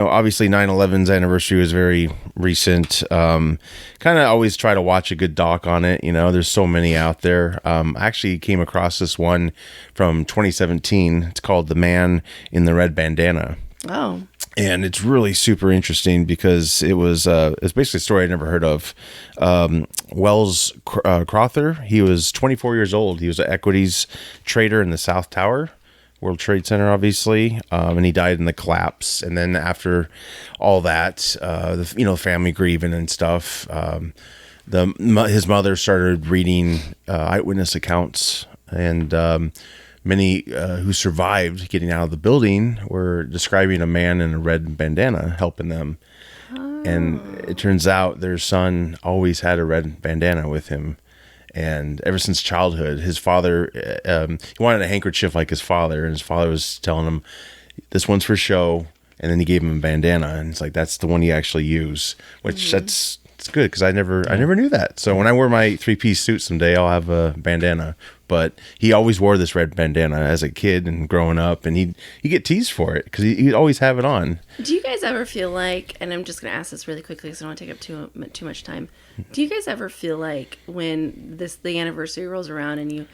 Obviously 9/11's anniversary was very recent. Kind of always try to watch a good doc on it. There's so many out there. I actually came across this one from 2017. It's called The Man in the Red Bandana. Oh. And it's really super interesting because it's basically a story I'd never heard of. Wells Crowther, he was 24 years old. He was an equities trader in the South Tower, World Trade Center, obviously, and he died in the collapse. And then after all that, the family grieving and stuff, his mother started reading eyewitness accounts, and many who survived getting out of the building were describing a man in a red bandana helping them. Oh. And it turns out their son always had a red bandana with him. And ever since childhood, his father, he wanted a handkerchief like his father, and his father was telling him, this one's for show. And then he gave him a bandana, and it's like, that's the one you actually use, which it's good because I never knew that. So when I wear my 3-piece suit someday, I'll have a bandana. But he always wore this red bandana as a kid and growing up, and he'd get teased for it because he'd always have it on. Do you guys ever feel like, and I'm just going to ask this really quickly because I don't want to take up too much time. Do you guys ever feel like when the anniversary rolls around and you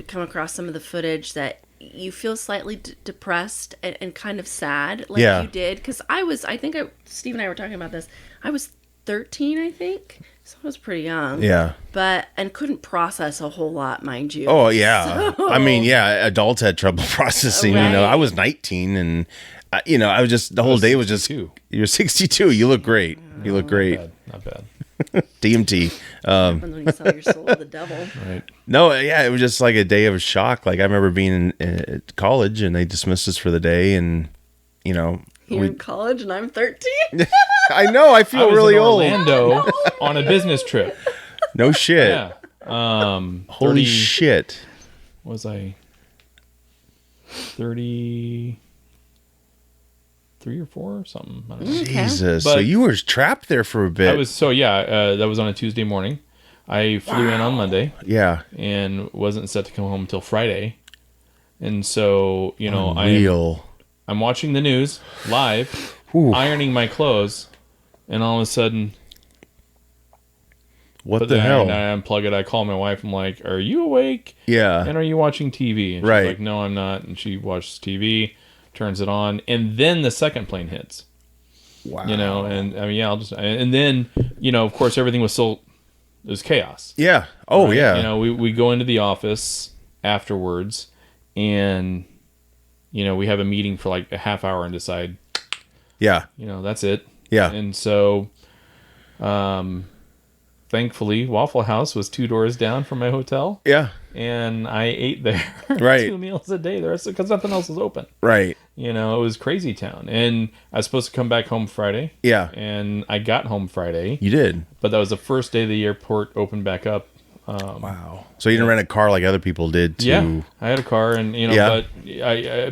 come across some of the footage that you feel slightly depressed and kind of sad like you did? Because Steve and I were talking about this. I was 13, I think. So I was pretty young. Yeah. And couldn't process a whole lot, mind you. Oh, yeah. So. I mean, yeah, adults had trouble processing. Right. I was 19 and, I was just, the whole day was just, 62. You're 62. You look great. You look great. Not bad. DMT. Happens when you sell your soul to the devil. Right. No, yeah, it was just like a day of shock. Like I remember being in college and they dismissed us for the day, and You're in college and I'm 13. I know. I feel really old. Orlando on a business trip. No shit. Yeah. Holy shit. Was I 33 or 4 or something? I don't know. Jesus. But so you were trapped there for a bit. That was on a Tuesday morning. I flew in on Monday. Yeah. And wasn't set to come home until Friday. And so, I'm watching the news live, ironing my clothes, and all of a sudden, what the hell? I unplug it. I call my wife. I'm like, "Are you awake? Yeah. And are you watching TV?" And she's like, "No, I'm not." And she watches TV, turns it on, and then the second plane hits. Wow. And I mean, and then of course, everything was it was chaos. Yeah. Oh, right? yeah. We go into the office afterwards, and we have a meeting for like a half hour and decide. Yeah. That's it. Yeah. And so, thankfully, Waffle House was 2 doors down from my hotel. Yeah. And I ate there right. 2 meals a day there because nothing else was open. Right. It was crazy town. And I was supposed to come back home Friday. Yeah. And I got home Friday. You did. But that was the first day the airport opened back up. Wow. So you didn't rent a car like other people did too? Yeah. I had a car and,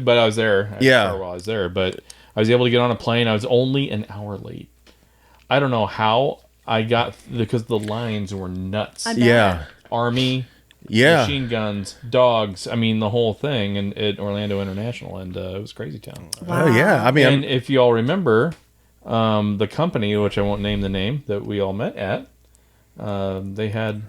but I was there. I had a car while I was there. But I was able to get on a plane. I was only an hour late. I don't know how I got, because the lines were nuts. Yeah. Army, machine guns, dogs. I mean, the whole thing at Orlando International, and it was crazy town. Wow. Oh, yeah. I mean, and if you all remember, the company, which I won't name the name, that we all met at, they had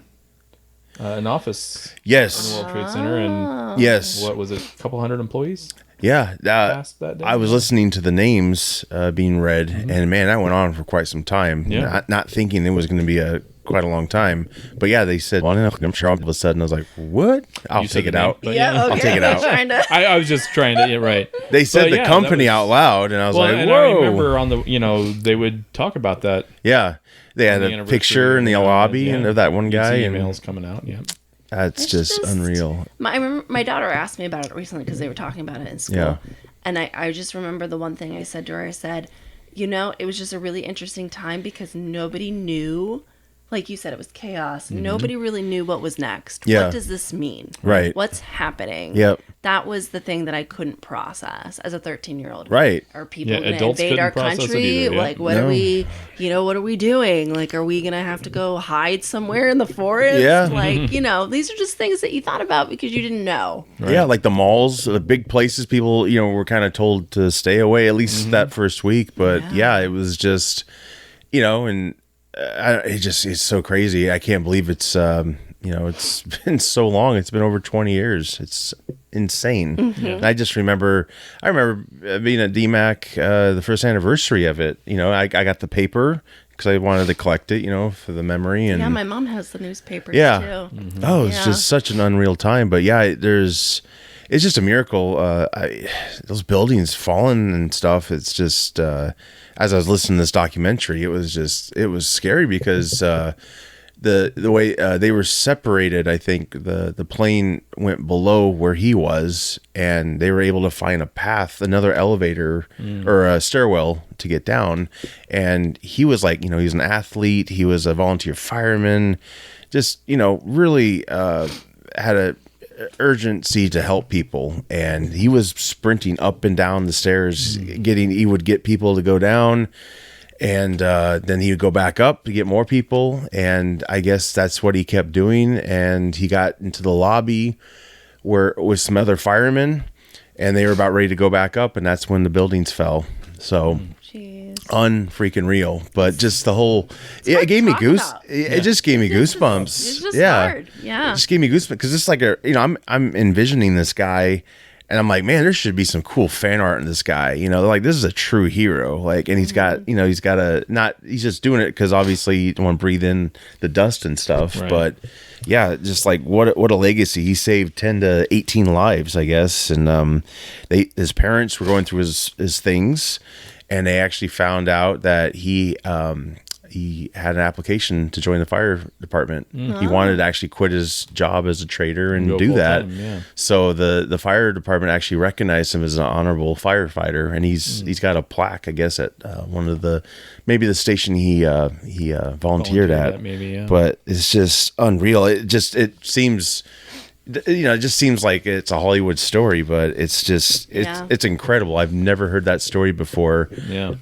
an office in the World Trade Center, and what was it, a couple hundred employees? Yeah, that day. I was listening to the names being read, and man, that went on for quite some time. Yeah. Not thinking it was going to be quite a long time, but yeah, they said, "Well, I'm sure." All of a sudden, I was like, "What? I'll take it out." I'll take it out. I was just trying to. Yeah, right. They said the company out loud, and I was like, and "Whoa!" I remember on the they would talk about that. Yeah, they had a picture in the lobby and of that one guy, and emails coming out. Yeah. That's just unreal. I remember my daughter asked me about it recently because they were talking about it in school. Yeah. And I just remember the one thing I said to her. I said, it was just a really interesting time because nobody knew like you said, it was chaos. Nobody really knew what was next. Yeah. What does this mean? Right. What's happening? Yep. That was the thing that I couldn't process as a 13-year-old. Right. Are people Yeah, going to adults invade couldn't our process it country? either, yeah. Like, what are we, what are we doing? Like, are we going to have to go hide somewhere in the forest? Yeah. Like, these are just things that you thought about because you didn't know. Right. Yeah, like the malls, the big places, people, were kind of told to stay away at least that first week. But yeah, it was just, and it's so crazy. I can't believe it's, it's been so long. It's been over 20 years. It's insane. And I remember being at DMAC, the first anniversary of it. I got the paper because I wanted to collect it, for the memory. And yeah, my mom has the newspapers yeah. too. Oh, it's just such an unreal time. But yeah, it's just a miracle. Those buildings falling and stuff. It's just, as I was listening to this documentary, it was scary because, the way they were separated, I think the plane went below where he was, and they were able to find a path, another elevator or a stairwell to get down. And he was like, he was an athlete, he was a volunteer fireman, just really had a urgency to help people, and he was sprinting up and down the stairs, he would get people to go down. And then he would go back up to get more people. And I guess that's what he kept doing. And he got into the lobby with some other firemen, and they were about ready to go back up. And that's when the buildings fell. So unfreaking real. But just the whole, it gave me it just gave me goosebumps. It's just hard. Yeah. It just gave me goosebumps because it's like I'm envisioning this guy. And I'm like, man, there should be some cool fan art in this guy. Like this is a true hero. Like, and he's got, he's just doing it because obviously you don't want to breathe in the dust and stuff. Right. But yeah, just like what a legacy. He saved 10 to 18 lives, I guess. And his parents were going through his things, and they actually found out that he had an application to join the fire department. He wanted to actually quit his job as a trader and do that. So the fire department actually recognized him as an honorable firefighter, and he's got a plaque, I guess, at one of maybe the station he volunteered at. Maybe, yeah. But it's just unreal. It seems. It just seems like it's a Hollywood story, but it's incredible. I've never heard that story before. Yeah.